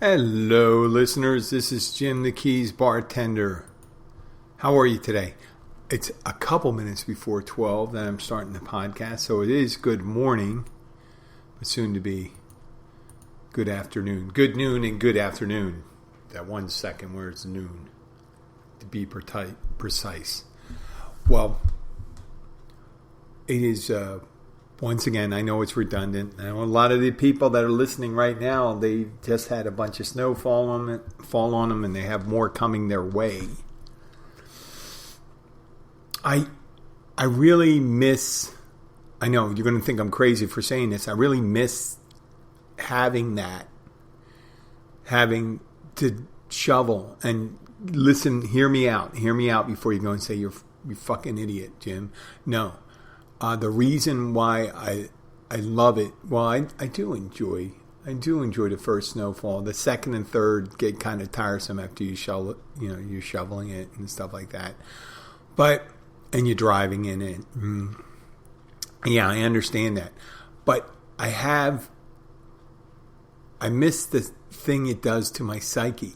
Hello, listeners. This is Jim the Keys Bartender. How are you today? It's a couple minutes before 12 that I'm starting the podcast, so it is good morning, but soon to be good afternoon. Good noon and good afternoon. That 1 second where it's noon, to be precise. Well, it is... Once again, I know it's redundant. I know a lot of the people that are listening right now, they just had a bunch of snow fall on them, and they have more coming their way. I really miss, I know you're going to think I'm crazy for saying this, I really miss having to shovel and listen, hear me out before you go and say you fucking idiot, Jim. No. The reason why I love it, well, I do enjoy the first snowfall. The second and third get kind of tiresome after you're shoveling it and stuff like that. And you're driving in it. Yeah, I understand that. But I miss the thing it does to my psyche,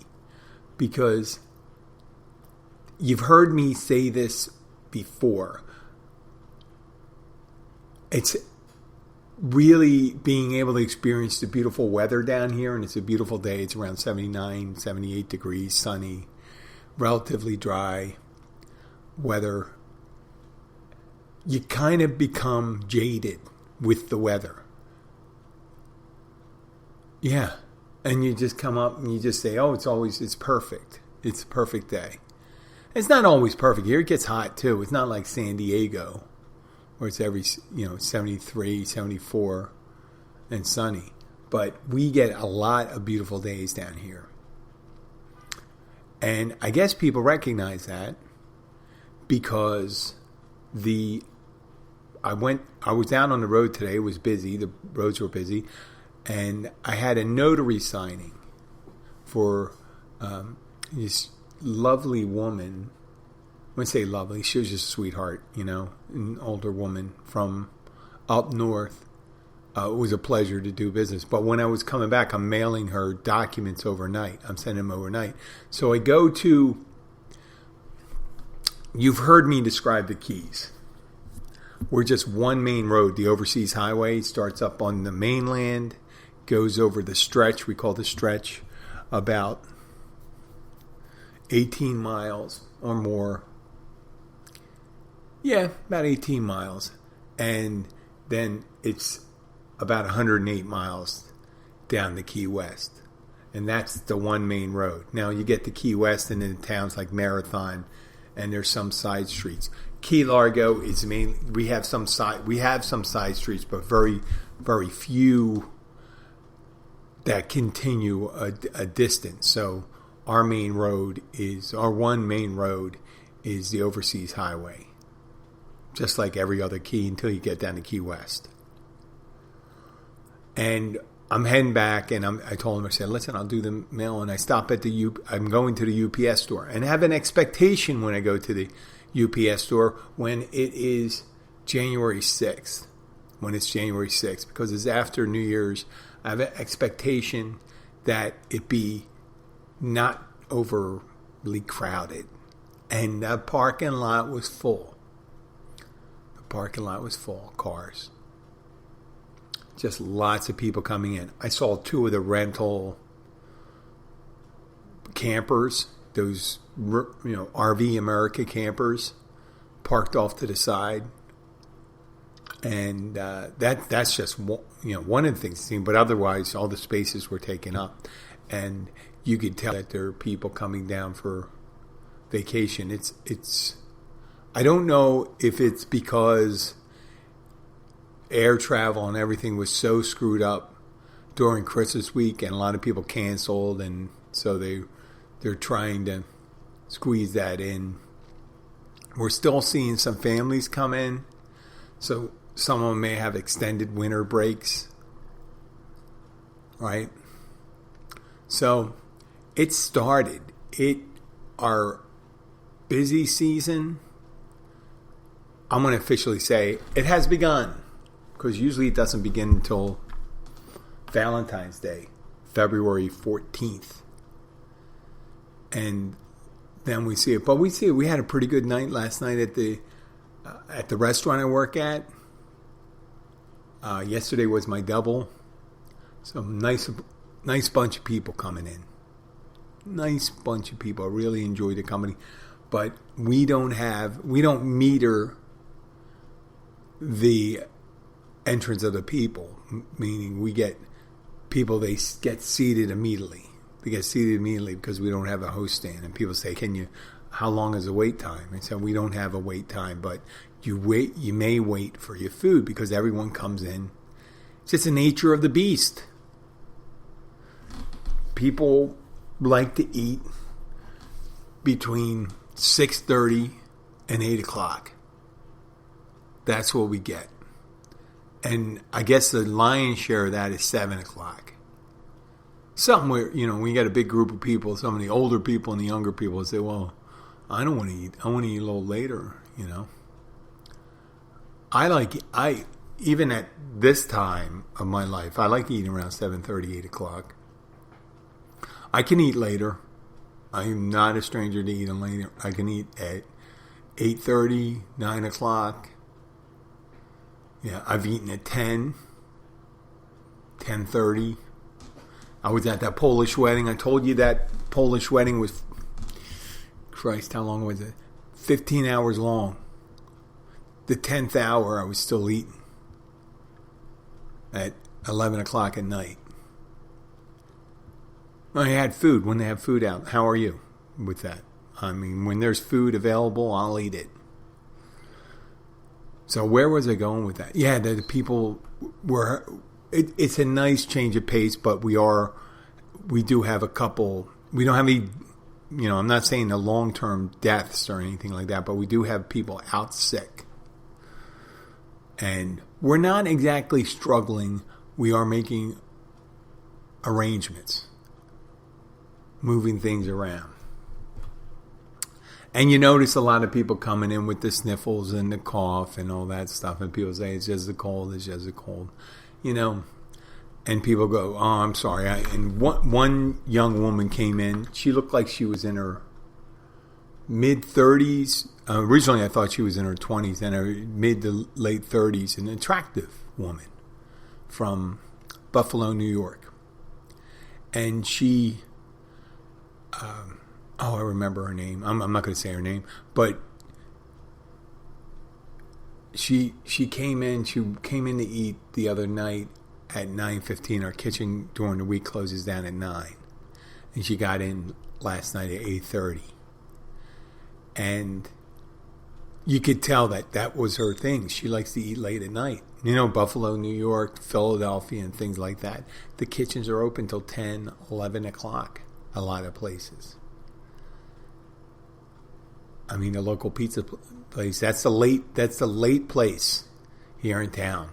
because you've heard me say this before. It's really being able to experience the beautiful weather down here, and it's a beautiful day. It's around 79, 78 degrees, sunny, relatively dry weather. You kind of become jaded with the weather. Yeah. And you just come up and you just say, oh, it's perfect. It's a perfect day. It's not always perfect. Here it gets hot too. It's not like San Diego, where it's every 73, 74 and sunny. But we get a lot of beautiful days down here. And I guess people recognize that because I was out on the road today. It was busy. The roads were busy. And I had a notary signing for this lovely woman. When I say lovely, she was just a sweetheart, an older woman from up north. It was a pleasure to do business. But when I was coming back, I'm mailing her documents overnight. I'm sending them overnight. So I go to, you've heard me describe the Keys. We're just one main road. The overseas highway starts up on the mainland, goes over the stretch. We call the stretch about 18 miles or more. Yeah, about 18 miles. And then it's about 108 miles down to Key West. And that's the one main road. Now you get to Key West and in towns like Marathon, and there's some side streets. Key Largo is mainly, we have some side streets, but very, very few that continue a distance. So our one main road is the overseas highway. Just like every other key until you get down to Key West. And I'm heading back, and I told him, I said, listen, I'll do the mail, and I stop at I'm going to the UPS store, and have an expectation when I go to the UPS store when it is January 6th. When it's January 6th, because it's after New Year's, I have an expectation that it be not overly crowded. And the parking lot was full. Parking lot was full of cars. Just lots of people coming in. I saw two of the rental campers, those RV America campers, parked off to the side, and that's just one of the things to see. But otherwise, all the spaces were taken up, and you could tell that there are people coming down for vacation. It's. I don't know if it's because air travel and everything was so screwed up during Christmas week, and a lot of people canceled, and so they're trying to squeeze that in. We're still seeing some families come in, so some of them may have extended winter breaks, right? So it started. Our busy season, I'm going to officially say it has begun, because usually it doesn't begin until Valentine's Day, February 14th. And then we see it. But we had a pretty good night last night at the restaurant I work at. Yesterday was my double. Some nice bunch of people coming in. Nice bunch of people. I really enjoy the company. But we don't meter the entrance of the people, meaning we get people, they get seated immediately. They get seated immediately because we don't have a host stand. And people say, how long is the wait time? I said, we don't have a wait time, but you may wait for your food because everyone comes in. It's just the nature of the beast. People like to eat between 6:30 and 8 o'clock. That's what we get. And I guess the lion's share of that is 7 o'clock. Something where, when you got a big group of people, some of the older people and the younger people say, well, I don't want to eat. I want to eat a little later, even at this time of my life, I like eating around 7:30, 8 o'clock. I can eat later. I am not a stranger to eating later. I can eat at 8:30, 9 o'clock. Yeah, I've eaten at 10, 10:30. I was at that Polish wedding. I told you that Polish wedding was, Christ, how long was it? 15 hours long. The 10th hour, I was still eating at 11 o'clock at night. I had food when they have food out. How are you with that? I mean, when there's food available, I'll eat it. So where was I going with that? Yeah, the people were... It's a nice change of pace, but we do have a couple... We don't have any... I'm not saying the long-term deaths or anything like that, but we do have people out sick. And we're not exactly struggling. We are making arrangements. Moving things around. And you notice a lot of people coming in with the sniffles and the cough and all that stuff. And people say, it's just the cold, it's just the cold. And people go, oh, I'm sorry. And one young woman came in. She looked like she was in her mid-30s. Originally, I thought she was in her 20s. And her mid to late 30s. An attractive woman from Buffalo, New York. And she... I remember her name. I'm not going to say her name, but she came in. She came in to eat the other night at 9:15. Our kitchen during the week closes down at 9, and she got in last night at 8:30. And you could tell that was her thing. She likes to eat late at night. Buffalo, New York, Philadelphia, and things like that. The kitchens are open till 10, 11 o'clock. A lot of places. I mean, the local pizza place. That's the late place here in town.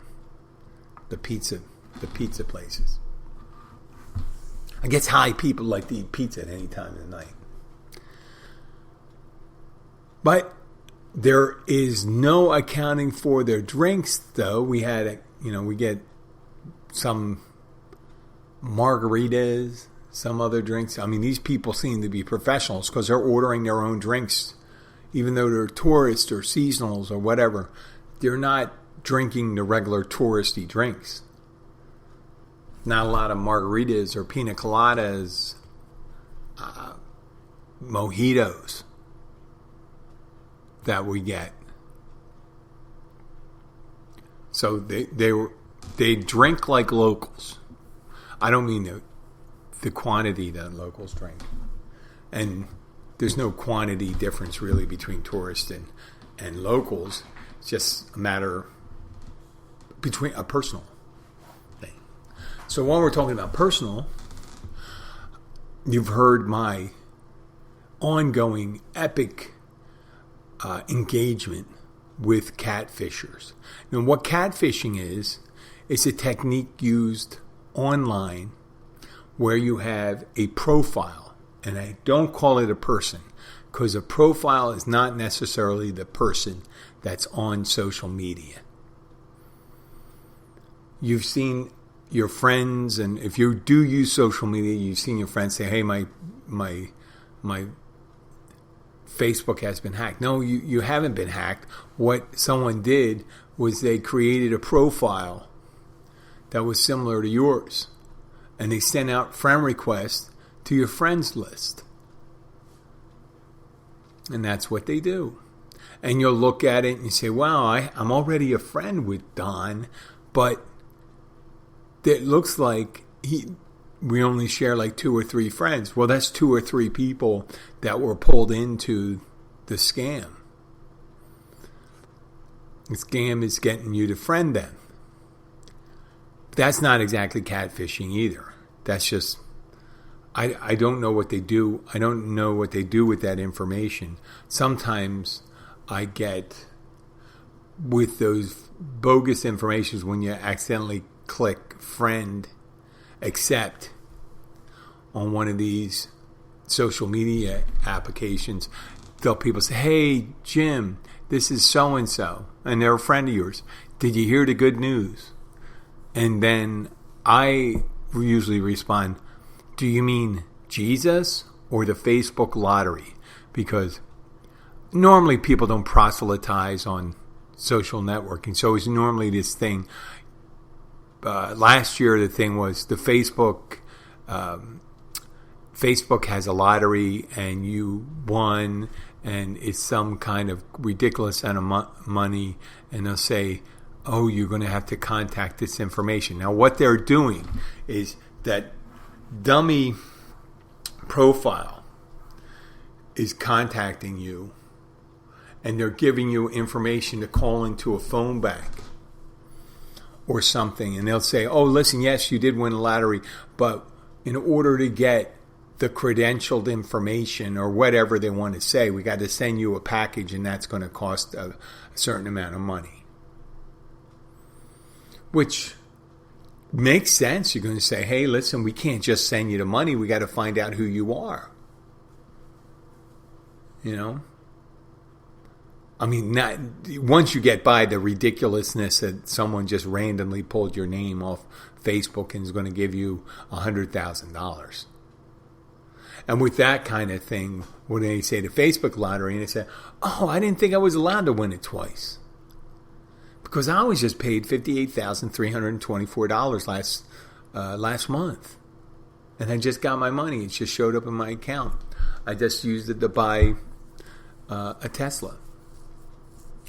The pizza places. I guess high people like to eat pizza at any time of the night. But there is no accounting for their drinks, though. We get some margaritas. Some other drinks. I mean, these people seem to be professionals because they're ordering their own drinks. Even though they're tourists or seasonals or whatever, they're not drinking the regular touristy drinks. Not a lot of margaritas or pina coladas, mojitos that we get. So they drink like locals. I don't mean the quantity that locals drink. And there's no quantity difference really between tourists and locals. It's just a matter between a personal thing. So when we're talking about personal, you've heard my ongoing epic engagement with catfishers. Now what catfishing is, it's a technique used online where you have a profile. And I don't call it a person because a profile is not necessarily the person that's on social media. You've seen your friends, and if you do use social media, you've seen your friends say, "Hey, my Facebook has been hacked." No, you haven't been hacked. What someone did was they created a profile that was similar to yours, and they sent out friend requests to your friends list. And that's what they do. And you'll look at it and you say, wow, I'm already a friend with Don, but it looks like we only share like 2 or 3 friends. Well, that's 2 or 3 people that were pulled into the scam. The scam is getting you to friend them. That's not exactly catfishing either. That's just, I don't know what they do. I don't know what they do with that information. Sometimes I get with those bogus informations when you accidentally click friend accept on one of these social media applications. People say, hey, Jim, this is so-and-so, and they're a friend of yours. Did you hear the good news? And then I usually respond, do you mean Jesus or the Facebook lottery? Because normally people don't proselytize on social networking. So it's normally this thing. Last year the thing was the Facebook has a lottery and you won, and it's some kind of ridiculous amount of money, and they'll say, oh, you're going to have to contact this information. Now what they're doing is that dummy profile is contacting you, and they're giving you information to call into a phone bank or something, and they'll say, oh, listen, yes, you did win a lottery, but in order to get the credentialed information or whatever they want to say, we got to send you a package, and that's going to cost a certain amount of money. Which makes sense. You're going to say, hey, listen, we can't just send you the money. We got to find out who you are. You know? I mean, not once you get by the ridiculousness that someone just randomly pulled your name off Facebook and is going to give you $100,000. And with that kind of thing, when they say the Facebook lottery, and they say, oh, I didn't think I was allowed to win it twice. Because I was just paid $58,324 last month. And I just got my money. It just showed up in my account. I just used it to buy a Tesla.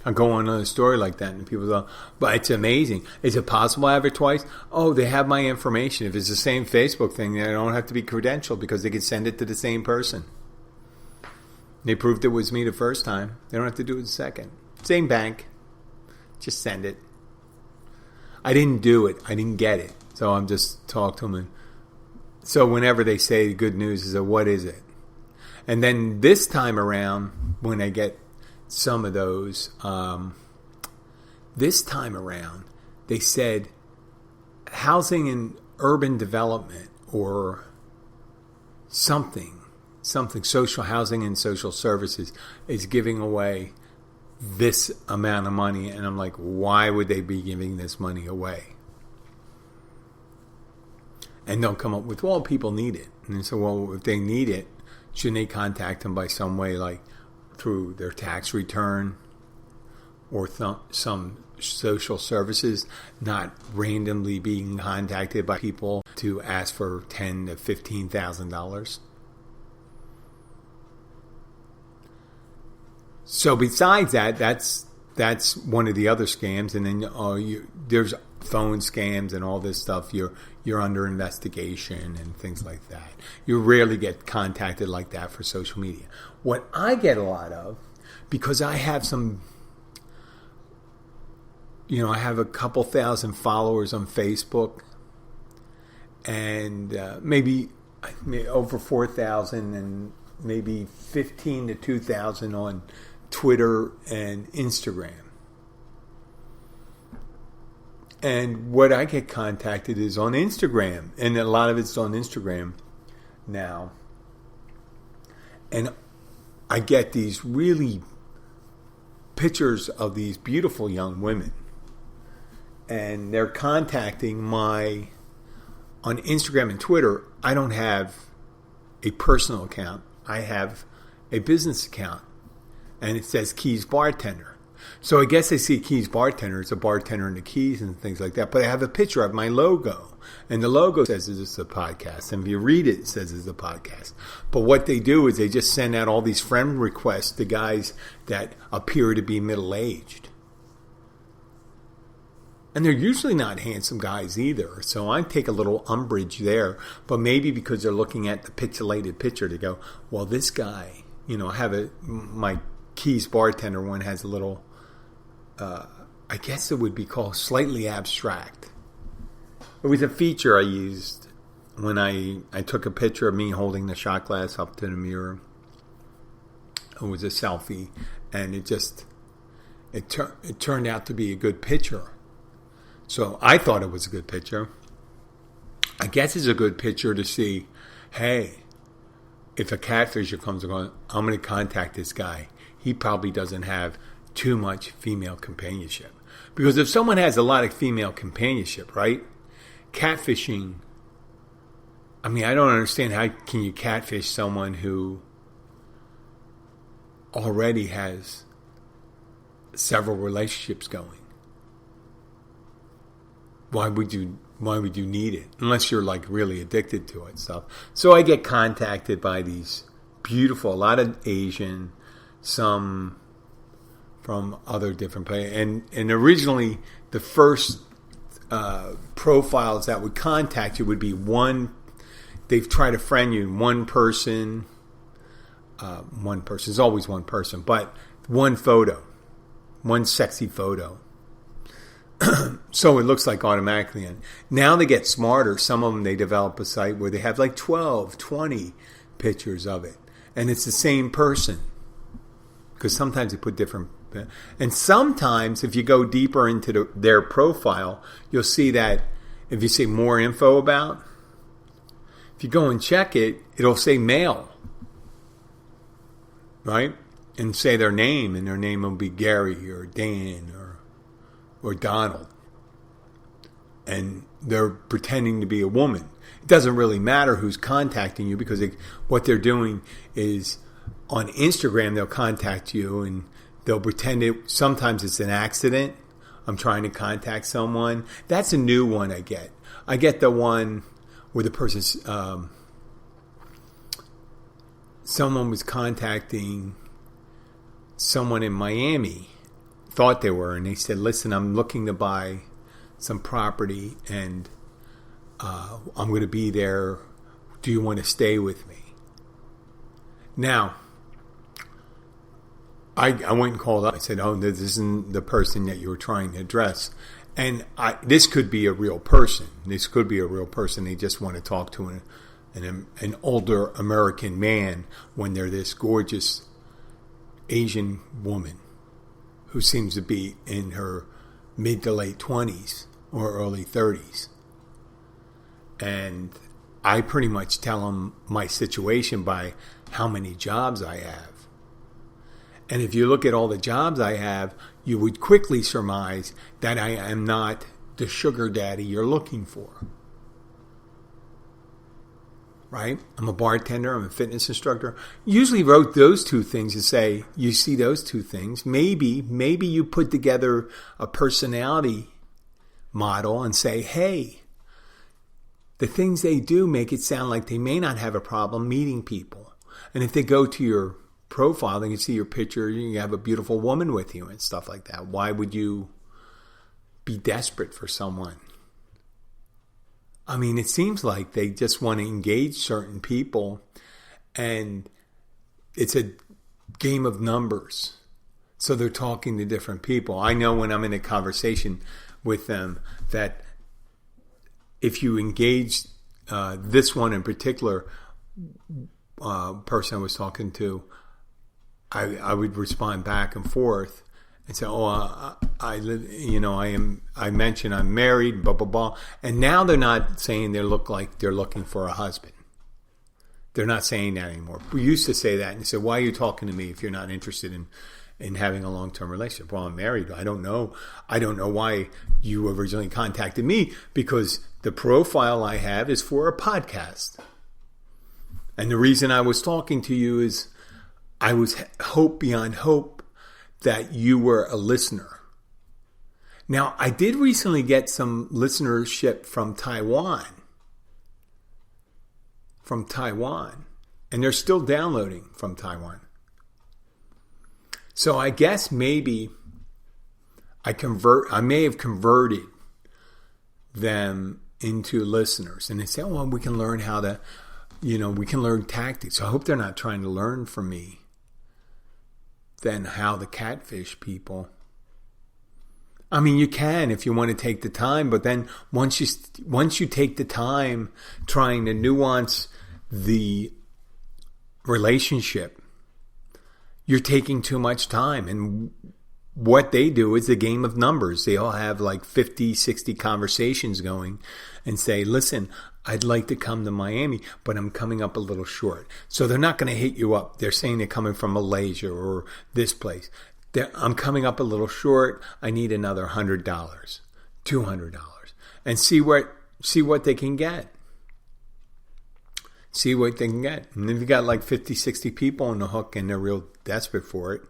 I go on a story like that, and people go, but it's amazing. Is it possible I have it twice? Oh, they have my information. If it's the same Facebook thing, then I don't have to be credentialed because they could send it to the same person. They proved it was me the first time. They don't have to do it the second. Same bank. Just send it. I didn't do it. I didn't get it. So I'm just talking to them. And so whenever they say good news, is what is it? And then this time around, when I get some of those, this time around, they said housing and urban development or something, social housing and social services is giving away this amount of money. And I'm like, why would they be giving this money away? And they'll come up with, well, people need it. And so, well, if they need it, shouldn't they contact them by some way, like through their tax return or some social services, not randomly being contacted by people to ask for $10,000 to $15,000? So besides that, that's one of the other scams, and then there's phone scams and all this stuff. You're under investigation and things like that. You rarely get contacted like that for social media. What I get a lot of, because I have I have a couple thousand followers on Facebook, and maybe over 4,000, and maybe 15 to 2,000 on Twitter and Instagram. And what I get contacted is on Instagram, and a lot of it's on Instagram now. And I get these really pictures of these beautiful young women, and they're contacting my on Instagram and Twitter, I don't have a personal account. I have a business account, and it says Keys Bartender. So I guess I see Keys Bartender. It's a bartender in the Keys and things like that. But I have a picture of my logo, and the logo says it's a podcast. And if you read it, it says it's a podcast. But what they do is they just send out all these friend requests to guys that appear to be middle-aged. And they're usually not handsome guys either. So I take a little umbrage there. But maybe because they're looking at the pixelated picture, they go, well, this guy, I have my Keys Bartender one has a little, I guess it would be called slightly abstract. It was a feature I used when I took a picture of me holding the shot glass up to the mirror. It was a selfie. And it turned out to be a good picture. So I thought it was a good picture. I guess it's a good picture to see, hey, if a catfisher comes along, I'm going to contact this guy. He probably doesn't have too much female companionship. Because if someone has a lot of female companionship, right? Catfishing, I don't understand how can you catfish someone who already has several relationships going. Why would you need it? Unless you're like really addicted to it and stuff. So I get contacted by these beautiful, a lot of Asian, some from other different places. And originally the first profiles that would contact you would be they've tried to friend you, one person, it's always one person, but one photo, one sexy photo. So it looks like automatically. And now they get smarter. Some of them, they develop a site where they have like 12, 20 pictures of it. And it's the same person. Because sometimes they put different. And sometimes if you go deeper into their profile, you'll see that if you say more info about, if you go and check it, it'll say male. Right? And say their name. And their name will be Gary or Dan or Donald. And they're pretending to be a woman. It doesn't really matter who's contacting you because what they're doing is on Instagram they'll contact you and they'll pretend sometimes it's an accident. I'm trying to contact someone. That's a new one I get. I get the one where the person's someone was contacting someone in Miami. Thought they were, and they said, listen, I'm looking to buy some property and I'm going to be there. Do you want to stay with me? Now, I went and called up. I said, oh, this isn't the person that you were trying to address. And this could be a real person. This could be a real person. They just want to talk to an older American man when they're this gorgeous Asian woman who seems to be in her mid to late 20s or early 30s. And I pretty much tell them my situation by how many jobs I have. And if you look at all the jobs I have, you would quickly surmise that I am not the sugar daddy you're looking for. Right? I'm a bartender. I'm a fitness instructor. Usually wrote those two things to say, you see those two things. Maybe you put together a personality model and say, hey, the things they do make it sound like they may not have a problem meeting people. And if they go to your profile, they can see your picture. You have a beautiful woman with you and stuff like that. Why would you be desperate for someone? It seems like they just want to engage certain people, and it's a game of numbers. So they're talking to different people. I know when I'm in a conversation with them that if you engage this one in particular person I was talking to, I would respond back and forth and say, I live, I mentioned I'm married, blah, blah, blah. And now they're not saying they look like they're looking for a husband. They're not saying that anymore. We used to say that and say, why are you talking to me if you're not interested in having a long-term relationship. Well, I'm married. I don't know. I don't know why you originally contacted me, because the profile I have is for a podcast. And the reason I was talking to you is I was hope beyond hope that you were a listener. Now, I did recently get some listenership from Taiwan. And they're still downloading from Taiwan. So I guess maybe I may have converted them into listeners. And they say, well, we can learn how to, we can learn tactics. So I hope they're not trying to learn from me then how to catfish people. I mean, you can if you want to take the time, but then once you take the time trying to nuance the relationship, you're taking too much time. And what they do is a game of numbers. They all have like 50, 60 conversations going and say, listen, I'd like to come to Miami, but I'm coming up a little short. So they're not going to hit you up. They're saying they're coming from Malaysia or this place. I'm coming up a little short. I need another $100, $200, and see what they can get. See what they can get. And if you got like 50, 60 people on the hook and they're real desperate for it.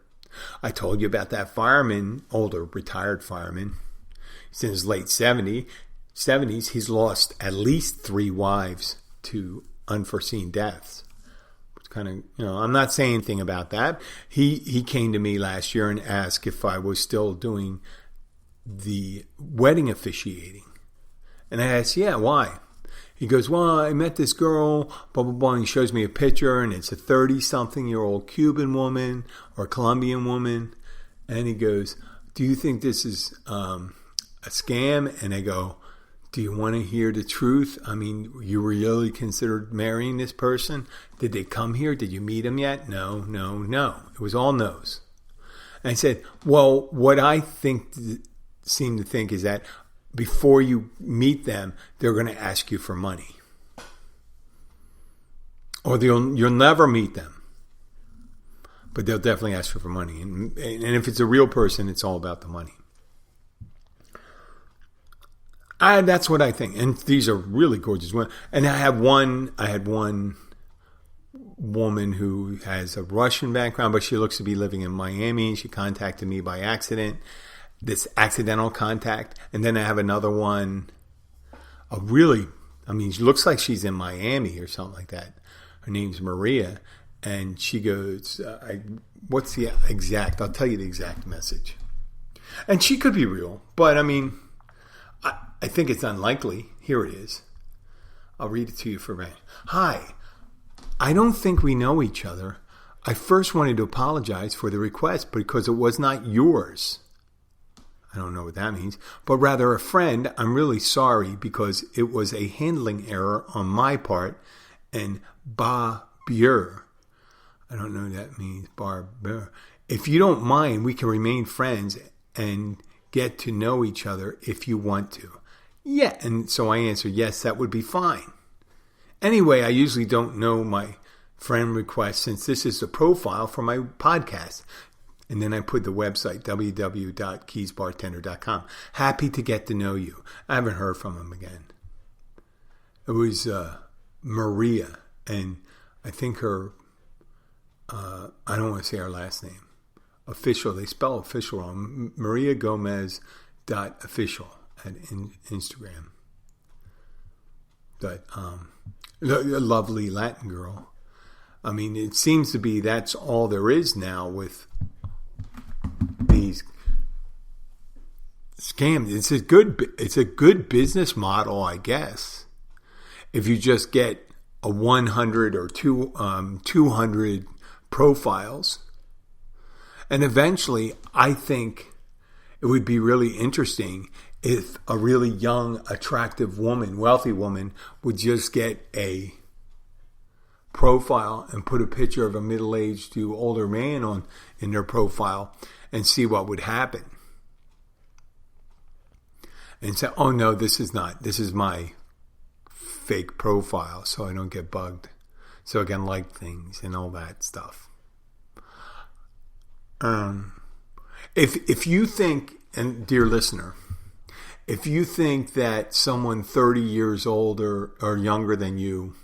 I told you about that fireman, older retired fireman. He's in his late 70s. He's lost at least 3 wives to unforeseen deaths. Kind of, I'm not saying anything about that. He came to me last year and asked if I was still doing the wedding officiating. And I asked, yeah, why? He goes, well, I met this girl, blah, blah, blah. And he shows me a picture, and it's a 30-something-year-old Cuban woman or Colombian woman. And he goes, do you think this is a scam? And I go, do you want to hear the truth? I mean, you really considered marrying this person? Did they come here? Did you meet them yet? No. It was all no's. And I said, well, what I seem to think is that before you meet them, they're going to ask you for money. Or you'll never meet them. But they'll definitely ask you for money. And if it's a real person, it's all about the money. That's what I think. And these are really gorgeous women. And I had one woman who has a Russian background, but she looks to be living in Miami. She contacted me by accident. This accidental contact. And then I have another one, she looks like she's in Miami or something like that. Her name's Maria. And she goes, what's the exact, I'll tell you the exact message. And she could be real, but I think it's unlikely. Here it is. I'll read it to you for a minute. Hi, I don't think we know each other. I first wanted to apologize for the request because it was not yours. I don't know what that means, but rather a friend. I'm really sorry because it was a handling error on my part. And barbier, I don't know what that means, barbier. If you don't mind, we can remain friends and get to know each other if you want to. Yeah, and so I answered, yes, that would be fine. Anyway, I usually don't know my friend requests since this is the profile for my podcast. And then I put the website, www.keysbartender.com. Happy to get to know you. I haven't heard from him again. It was Maria, and I think her, I don't want to say her last name, official, they spell official wrong, Maria Gomez.official at Instagram. But a lovely Latin girl. I mean, it seems to be that's all there is now with these scams. It's a good business model, I guess. If you just get a 100 or 200 profiles, and eventually, I think it would be really interesting if a really young, attractive woman, wealthy woman, would just get a profile and put a picture of a middle-aged to older man in their profile and see what would happen. And say, oh no, this is my fake profile, so I don't get bugged. So I can like things and all that stuff. If you think, and dear listener, if you think that someone 30 years older or younger than you,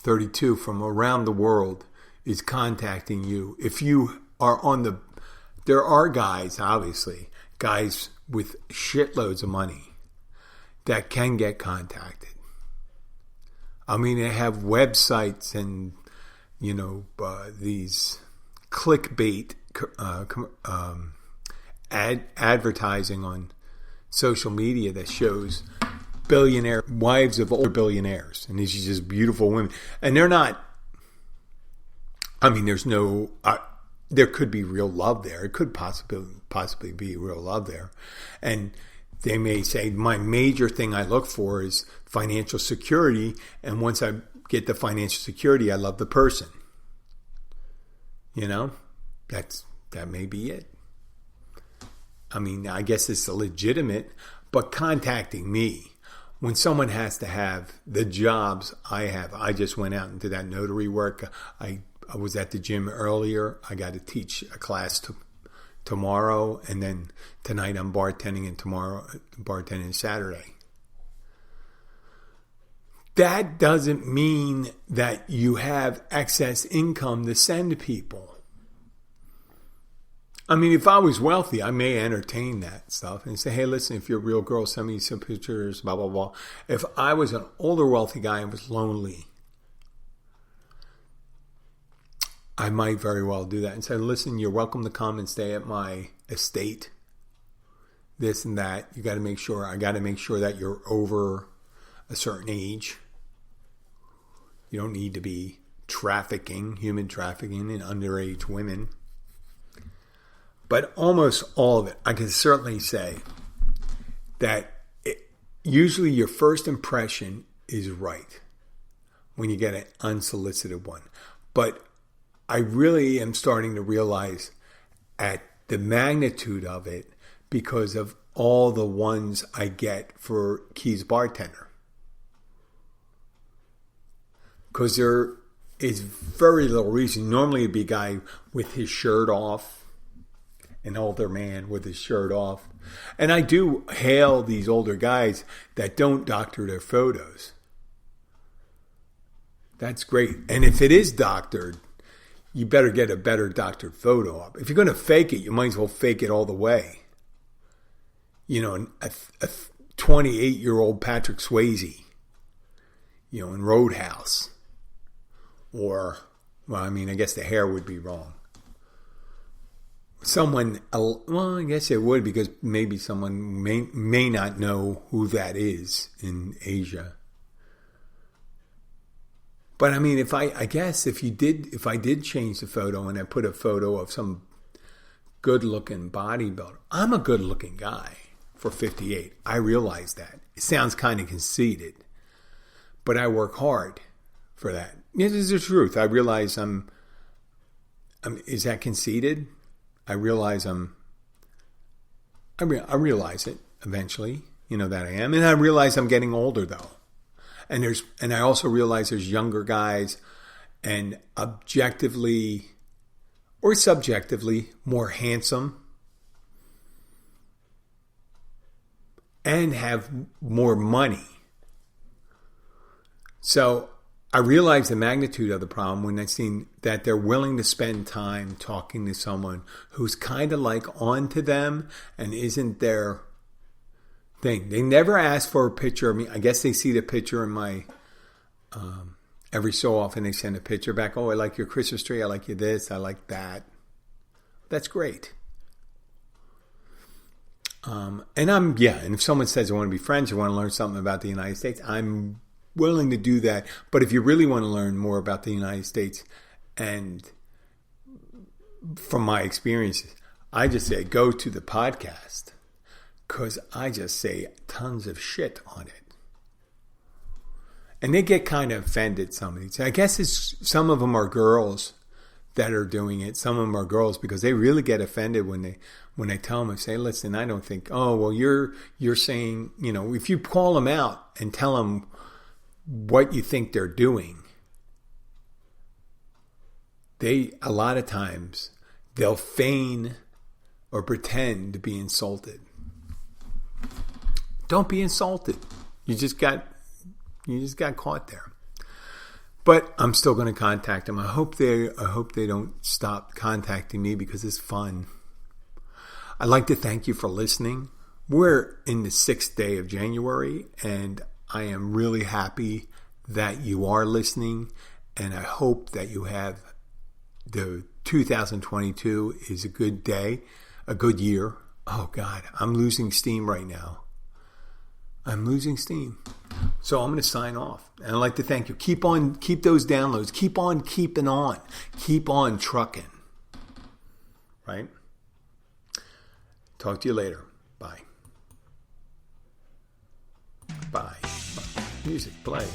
32 from around the world is contacting you, if you are there are guys, obviously, guys with shitloads of money that can get contacted. I mean, they have websites and, these clickbait advertising on social media that shows wives of older billionaires, and these are just beautiful women, and they're not. I mean, there's no. There could be real love there. It could possibly be real love there, and they may say my major thing I look for is financial security, and once I get the financial security, I love the person. That may be it. I mean, I guess it's legitimate, but contacting me when someone has to have the jobs I have. I just went out and did that notary work. I was at the gym earlier. I got to teach a class tomorrow, and then tonight I'm bartending, and tomorrow bartending Saturday. That doesn't mean that you have excess income to send people. I mean, if I was wealthy, I may entertain that stuff and say, hey, listen, if you're a real girl, send me some pictures, blah, blah, blah. If I was an older wealthy guy and was lonely, I might very well do that and say, listen, you're welcome to come and stay at my estate, this and that. I got to make sure that you're over a certain age. You don't need to be human trafficking in underage women. But almost all of it, I can certainly say that usually your first impression is right when you get an unsolicited one. But I really am starting to realize at the magnitude of it because of all the ones I get for Keys Bartender. Because there is very little reason. Normally it'd be a guy with his shirt off, an older man with his shirt off. And I do hail these older guys that don't doctor their photos. That's great. And if it is doctored, you better get a better doctored photo up. If you're going to fake it, you might as well fake it all the way. A 28-year-old Patrick Swayze, in Roadhouse. Or, I guess the hair would be wrong. I guess it would, because maybe someone may not know who that is in Asia. But I mean, if I did change the photo and I put a photo of some good-looking bodybuilder, I'm a good-looking guy for 58. I realize that. It sounds kind of conceited, but I work hard for that. This is the truth. I realize is that conceited? I realize I realize it eventually, that I am. And I realize I'm getting older though. And I also realize there's younger guys and objectively or subjectively more handsome and have more money. So I realize the magnitude of the problem when I seen that they're willing to spend time talking to someone who's kind of like onto them and isn't their thing. They never ask for a picture of me. I guess they see the picture in my, every so often they send a picture back. Oh, I like your Christmas tree. I like you this. I like that. That's great. And if someone says I want to be friends, I want to learn something about the United States, I'm willing to do that. But if you really want to learn more about the United States, and from my experiences, I just say go to the podcast, because I just say tons of shit on it. And they get kind of offended, some of these. I guess some of them are girls that are doing it. Some of them are girls because they really get offended when I tell them, I say, listen, I don't think, oh, well, you're saying, if you call them out and tell them what you think they're doing, a lot of times they'll feign or pretend to be insulted. Don't be insulted. You just got caught there. But I'm still going to contact them. I hope they don't stop contacting me because it's fun. I'd like to thank you for listening. We're in the 6th day of January, and I am really happy that you are listening, and I hope that you have the 2022 is a good day, a good year. Oh God, I'm losing steam right now. I'm losing steam. So I'm going to sign off. And I'd like to thank you. Keep those downloads. Keep on keeping on. Keep on trucking. Right? Talk to you later. Bye. Bye. Music, play.